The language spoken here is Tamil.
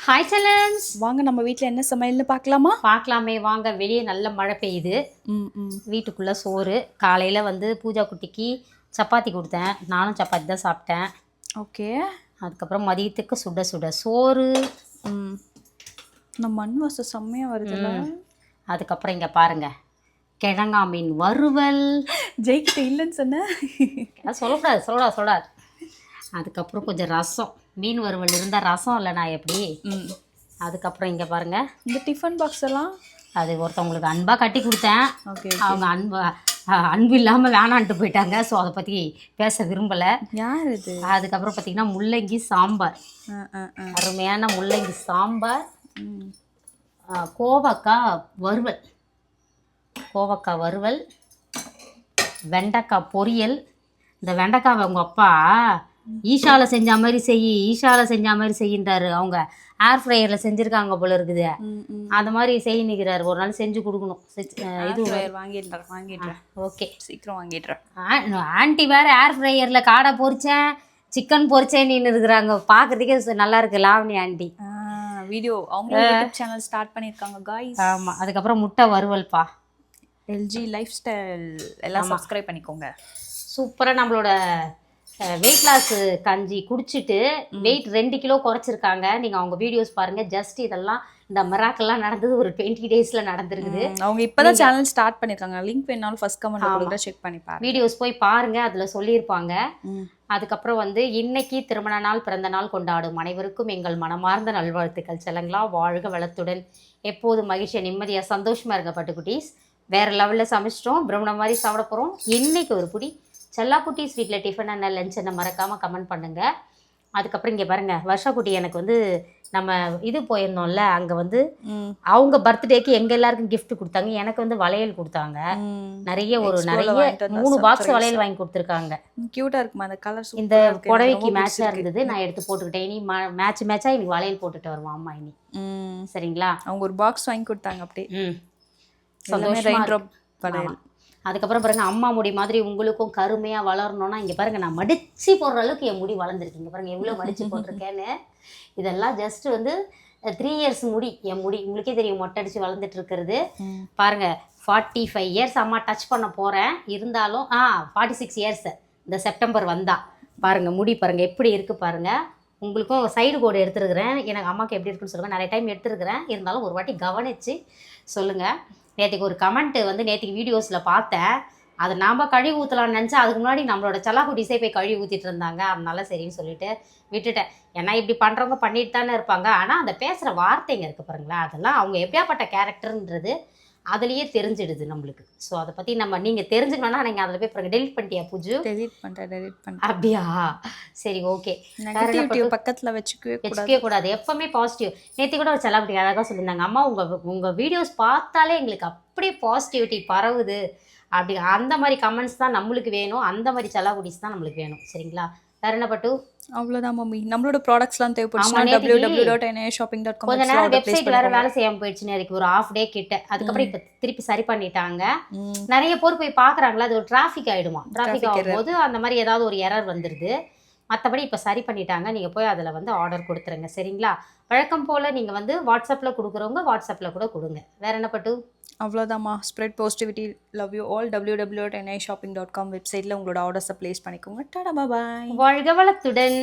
ஹாய் செல்லன்ஸ். வாங்க நம்ம வீட்டில் என்ன சமையல்னு பார்க்கலாமா? பார்க்கலாமே வாங்க. வெளியே நல்ல மழை பெய்யுது. வீட்டுக்குள்ளே சோறு. காலையில் வந்து பூஜா குட்டிக்கு சப்பாத்தி கொடுத்தேன். நானும் சப்பாத்தி தான் சாப்பிட்டேன். ஓகே. அதுக்கப்புறம் மதியத்துக்கு சுட சுட சோறு. நம்ம மண் வாசம் செம்மையாக வருதுல்ல. அதுக்கப்புறம் இங்கே பாருங்கள், கிழங்கா மீன் வறுவல். ஜெயிக்கிட்ட இல்லைன்னு சொன்னேன். சொல்லக்கூடாது. அதுக்கப்புறம் கொஞ்சம் ரசம். மீன் வறுவல் இருந்தால் ரசம் இல்லை நான் எப்படி. அதுக்கப்புறம் இங்கே பாருங்கள், இந்த டிஃபன் பாக்ஸ் எல்லாம் அது ஒருத்தவங்களுக்கு அன்பாக கட்டி கொடுத்தேன். ஓகே. அவங்க அன்பு இல்லாமல் வேணான்ட்டு போயிட்டாங்க. ஸோ அதை பற்றி பேச விரும்பலை. யார் இது? அதுக்கப்புறம் பார்த்திங்கன்னா முள்ளங்கி சாம்பார். அருமையான முள்ளங்கி சாம்பார். கோவக்காய் வறுவல், வெண்டைக்காய் பொரியல். இந்த வெண்டைக்காவை உங்கள் அப்பா ஈஷாவில் செஞ்ச மாதிரி செய்யின்றாரு. அவங்க ஏர் ஃப்ரையரில் செஞ்சுருக்காங்க போல இருக்குது. அந்த மாதிரி செய்யிக்கிறாரு. ஒரு நாள் செஞ்சு கொடுக்கணும். இது வாங்கிடுறேன். ஓகே, சீக்கிரம் வாங்கிடுறேன். ஆண்டி வேறு ஏர் ஃப்ரையரில் காடை பொரிச்சேன், சிக்கன் பொரிச்சேன்னு இருக்கிறாங்க. பார்க்குறதுக்கே நல்லா இருக்கு லாவணி ஆண்டி. வீடியோ அவங்க யூடியூப் சேனல் ஸ்டார்ட் பண்ணியிருக்காங்க காய்ஸ். ஆமாம். அதுக்கப்புறம் முட்டை வறுவல்ப்பா. எல்ஜி லைஃப் ஸ்டைல் எல்லாம் சப்ஸ்கிரைப் பண்ணிக்கோங்க. சூப்பராக நம்மளோட வெயிட் லாஸ் கஞ்சி குடிச்சிட்டு வெயிட் 2 கிலோ குறைச்சிருக்காங்க. நீங்கள் அவங்க வீடியோஸ் பாருங்கள். ஜஸ்ட் இதெல்லாம் இந்த மிராக்கெல்லாம் நடந்தது ஒரு 20 டேஸில் நடந்துருக்குது. அவங்க இப்போ தான் சேனல் ஸ்டார்ட் பண்ணியிருக்காங்க. லிங்க் வேணாலும் ஃபர்ஸ்ட் கமெண்ட் செக் பண்ணி பாருங்க. வீடியோஸ் போய் பாருங்கள், அதில் சொல்லியிருப்பாங்க. அதுக்கப்புறம் வந்து இன்னைக்கு திருமண நாள், பிறந்த நாள் கொண்டாடும் அனைவருக்கும் எங்கள் மனமார்ந்த நல்வாழ்த்துக்கள். செல்லங்களா, வாழ்க வளத்துடன் எப்போது மகிழ்ச்சியாக நிம்மதியாக சந்தோஷமாக இருங்க பட்டுக்குட்டீஸ். வேறு லெவலில் சமைச்சிட்டோம். பிரம்மணம் மாதிரி சாப்பிட போகிறோம். இன்றைக்கி ஒரு புடி செல்லா குட்டீஸ் வீட்டில் டிஃபன் என்ன லஞ்ச் என்ன மறக்காமல் கமெண்ட் பண்ணுங்கள். அதுக்கப்புறம் இங்கே பாருங்கள், வருஷா குட்டி எனக்கு வந்து நம்ம இது போயிருந்தோம்ல, அங்கே வந்து அவங்க பர்த்டேக்கு எங்கள் எல்லாருக்கும் கிஃப்ட் கொடுத்தாங்க. எனக்கு வந்து வளையல் கொடுத்தாங்க. நிறைய 3 பாக்ஸ் வளையல் வாங்கி கொடுத்துருக்காங்க. க்யூட்டாக இருக்குமா அந்த கலர்? இந்த புடவைக்கு மேட்சாக இருந்தது. நான் எடுத்து போட்டுக்கிட்டேன். இனி மேட்சாக இன்னைக்கு வளையல் போட்டுட்டு வருவோம் அம்மா இனி. சரிங்களா? அவங்க ஒரு பாக்ஸ் வாங்கி கொடுத்தாங்க. அப்படியே சந்தோஷமா. அதுக்கப்புறம் பாருங்கள், அம்மா முடி மாதிரி உங்களுக்கும் கருமையாக வளரணும்னா இங்கே பாருங்கள், நான் மடித்து போடுற அளவுக்கு என் முடி வளர்ந்துருக்கீங்க பாருங்கள், எவ்வளோ மடித்து போட்டிருக்கேன்னு. இதெல்லாம் ஜஸ்ட் வந்து 3 இயர்ஸ் முடி. என் முடி உங்களுக்கே தெரியும், மொட்டை அடித்து வளர்ந்துட்டு இருக்கிறது. பாருங்கள், 45 இயர்ஸ் அம்மா டச் பண்ண போகிறேன். இருந்தாலும் 46 இயர்ஸ் இந்த செப்டம்பர் வந்தா. பாருங்கள் முடி பாருங்கள் எப்படி இருக்குது பாருங்கள். உங்களுக்கும் சைடு கோடு எடுத்துருக்கிறேன். எனக்கு அம்மாவுக்கு எப்படி இருக்குன்னு சொல்லுங்கள். நிறைய டைம் எடுத்துருக்கிறேன். இருந்தாலும் ஒரு வாட்டி கவனித்து சொல்லுங்கள். நேற்றுக்கு ஒரு கமெண்ட் வந்து நேற்றுக்கு வீடியோஸில் பார்த்தேன். அதை நாம் கழுவி ஊற்றலான்னு நினச்சா அதுக்கு முன்னாடி நம்மளோட செல்லாக்குட்டிஸே போய் கழுவி ஊற்றிட்டு இருந்தாங்க. அதனால சரின்னு சொல்லிட்டு விட்டுட்டேன். ஏன்னா இப்படி பண்ணுறவங்க பண்ணிட்டு தானே இருப்பாங்க. ஆனால் அந்த பேசுகிற வார்த்தைங்க இருக்குது பாருங்களேன், அதெல்லாம் அவங்க எப்படியாப்பட்ட கேரக்டர்ன்றது அதுலேயே தெரிஞ்சிடுது நம்மளுக்கு. ஸோ அதை பற்றி நீங்கள் தெரிஞ்சுக்கணுன்னா நீங்கள் அதில் போய் பாருங்க. டெலிட் பண்ணிட்டியா பூஜு? டெலிட் பண்ணிட்டேன். அப்படியா? சரி, ஓகே. பக்கத்தில் வச்சுக்கவே கூடாது. எப்போவுமே பாசிட்டிவ். நேற்று கூட ஒரு செல்லாக்குட்டி அழகாக சொல்லியிருந்தாங்க, அம்மா உங்கள் வீடியோஸ் பார்த்தாலே எங்களுக்கு அப்படியே பாசிட்டிவிட்டி பரவுது அப்படி. அந்த மாதிரி கமெண்ட்ஸ் தான் நம்மளுக்கு வேணும். அந்த மாதிரி செல்லாக்குட்டிஸ் தான் நம்மளுக்கு வேணும். சரிங்களா? வேறு என்ன பட்டு? அவ்வளோதான் மம்மி. நம்மளோட ப்ராடக்ட்ஸ்லாம் தேவைப்படுச்சுன்னா www.nashopping.com. கொஞ்ச நேரம் வெப்சைட் வேறு வேலை செய்யாமல் போயிடுச்சுன்னு இருக்கு, ஒரு ½ டே கிட்ட. அதுக்கப்புறம் இப்போ திருப்பி சரி பண்ணிட்டாங்க. நிறைய பேர் போய் பார்க்குறாங்களா, அது ஒரு டிராஃபிக் ஆகிடுமா. டிராஃபிக் ஆகும்போது அந்த மாதிரி ஏதாவது ஒரு எரர் வந்துடுது. மற்றபடி இப்போ சரி பண்ணிட்டாங்க. நீங்கள் போய் அதில் வந்து ஆர்டர் கொடுத்துருங்க. சரிங்களா? வழக்கம் போல் நீங்கள் வந்து வாட்ஸ்அப்பில் கொடுக்குறவங்க வாட்ஸ்அப்பில் கூட கொடுங்க. வேறு என்ன பட்டு? அவ்வளோதாம்மா. Spread positivity, love you all. www.nashopping.com வெப்சைட்டில் உங்களோட ஆர்டர்ஸை ப்ளேஸ் பண்ணிக்கோங்க. டாடா, பாய். வாழ்க வளத்துடன்.